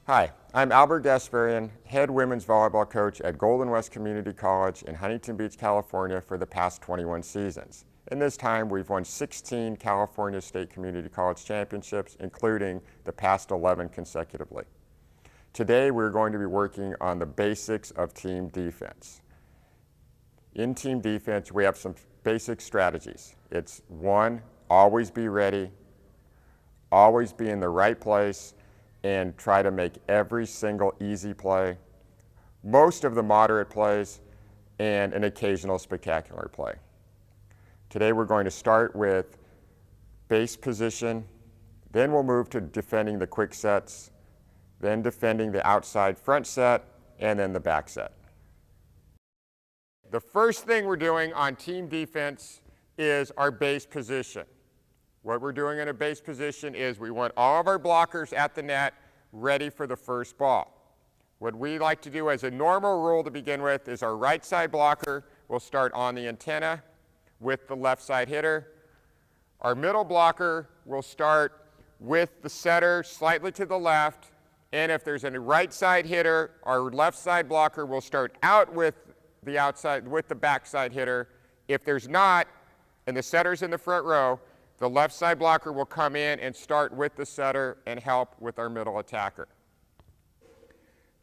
Hi, I'm Albert Gasparian, head women's volleyball coach at Golden West Community College in Huntington Beach, California for the past 21 seasons. In this time, we've won 16 California State Community College championships, including the past 11 consecutively. Today, we're going to be working on the basics of team defense. In team defense, we have some basic strategies. It's one, always be ready, always be in the right place, and try to make every single easy play, most of the moderate plays, and an occasional spectacular play. Today we're going to start with base position, then we'll move to defending the quick sets, then defending the outside front set, and then the back set. The first thing we're doing on team defense is our base position. What we're doing in a base position is we want all of our blockers at the net ready for the first ball. What we like to do as a normal rule to begin with is our right side blocker will start on the antenna with the left side hitter. Our middle blocker will start with the setter slightly to the left, and if there's a right side hitter, our left side blocker will start out with the outside, with the back side hitter. If there's not, and the setter's in the front row, the left side blocker will come in and start with the setter and help with our middle attacker.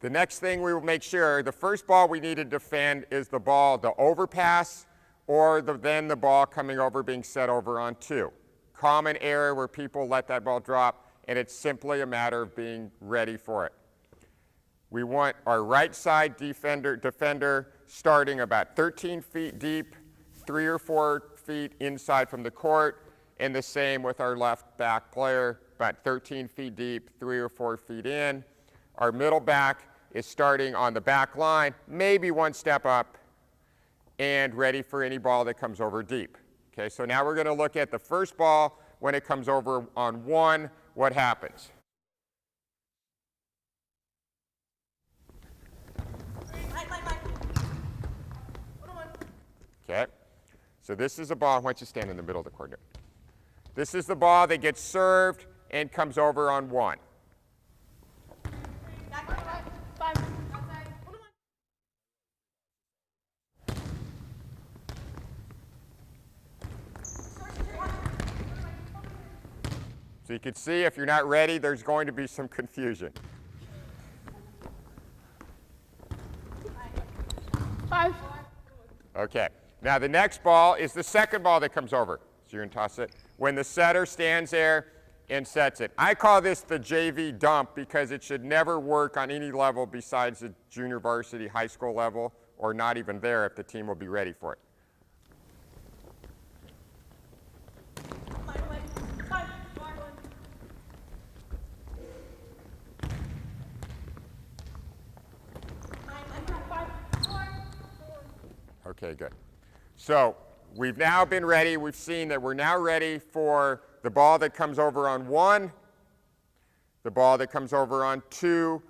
The next thing we will make sure, the first ball we need to defend is the ball, the overpass, or then the ball coming over being set over on two. Common error where people let that ball drop, and it's simply a matter of being ready for it. We want our right side defender starting about 13 feet deep, 3 or 4 feet inside from the court, and the same with our left back player, about 13 feet deep, 3 or 4 feet in. Our middle back is starting on the back line, maybe one step up, and ready for any ball that comes over deep. Okay, so now we're going to look at the first ball. When it comes over on one, what happens? Okay, so this is a ball. Why don't you stand in the middle of the court? This is the ball that gets served and comes over on one. So you can see if you're not ready, there's going to be some confusion. 5. Okay, now the next ball is the second ball that comes over. So you're going to toss it when the setter stands there and sets it. I call this the JV dump because it should never work on any level besides the junior varsity high school level, or not even there if the team will be ready for it. Okay, good. So we've now been ready. We've seen that we're now ready for the ball that comes over on one, the ball that comes over on two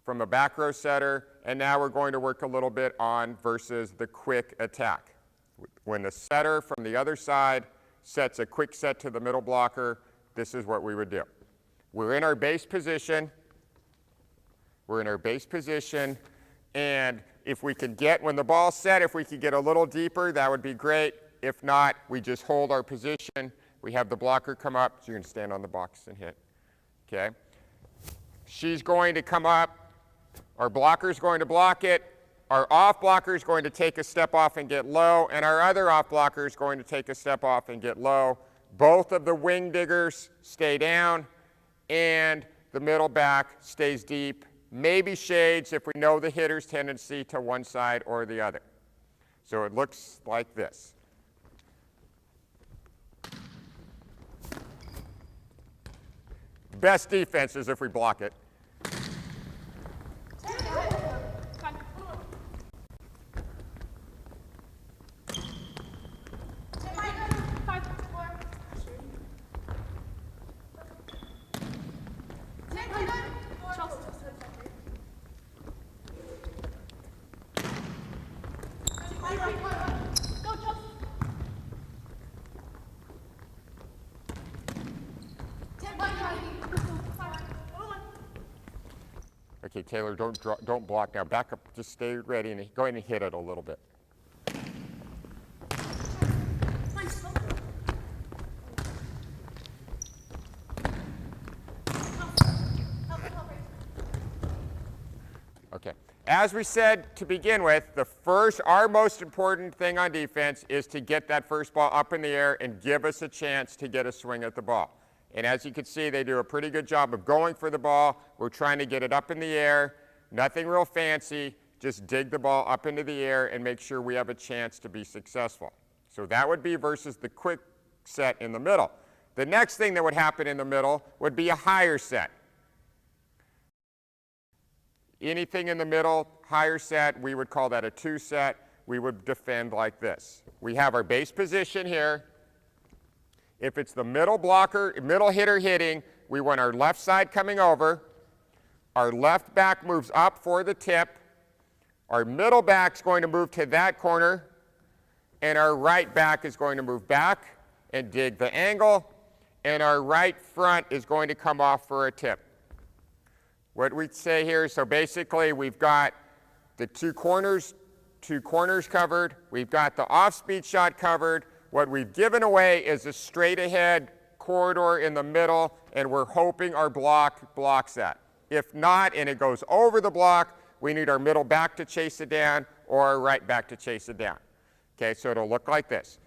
from a back row setter, and now we're going to work a little bit on versus the quick attack. When the setter from the other side sets a quick set to the middle blocker, this is what we would do. We're in our base position. We're in our base position, and if we can get, when the ball's set, if we could get a little deeper, that would be great. If not, we just hold our position. We have the blocker come up, so you're going to stand on the box and hit. Okay? She's going to come up. Our blocker's going to block it. Our off blocker is going to take a step off and get low, and our other off blocker is going to take a step off and get low. Both of the wing diggers stay down, and the middle back stays deep. Maybe shades if we know the hitter's tendency to one side or the other. So it looks like this. Best defense is if we block it. Okay, Taylor, don't block now. Back up, just stay ready and go ahead and hit it a little bit. Okay. As we said to begin with, our most important thing on defense is to get that first ball up in the air and give us a chance to get a swing at the ball. And as you can see, they do a pretty good job of going for the ball. We're trying to get it up in the air. Nothing real fancy. Just dig the ball up into the air and make sure we have a chance to be successful. So that would be versus the quick set in the middle. The next thing that would happen in the middle would be a higher set. Anything in the middle, higher set, we would call that a 2 set. We would defend like this. We have our base position here. If it's the middle hitter hitting, we want our left side coming over. Our left back moves up for the tip. Our middle back's going to move to that corner. And our right back is going to move back and dig the angle. And our right front is going to come off for a tip. What we say here, so basically we've got the two corners covered. We've got the off-speed shot covered. What we've given away is a straight ahead corridor in the middle, and we're hoping our block blocks that. If not, and it goes over the block, we need our middle back to chase it down or our right back to chase it down. Okay, so it'll look like this.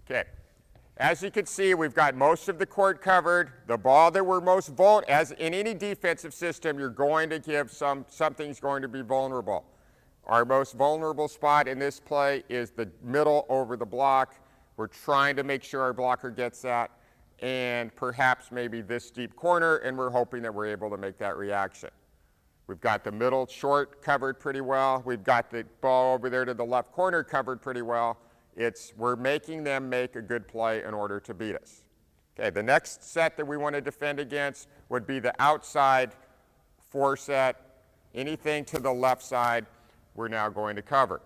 Okay. As you can see, we've got most of the court covered. The ball that we're most vulnerable, as in any defensive system, you're going to give something's going to be vulnerable. Our most vulnerable spot in this play is the middle over the block. We're trying to make sure our blocker gets that, and perhaps maybe this deep corner, and we're hoping that we're able to make that reaction. We've got the middle short covered pretty well. We've got the ball over there to the left corner covered pretty well. We're making them make a good play in order to beat us. Okay, the next set that we want to defend against would be the outside 4 set. Anything to the left side, we're now going to cover.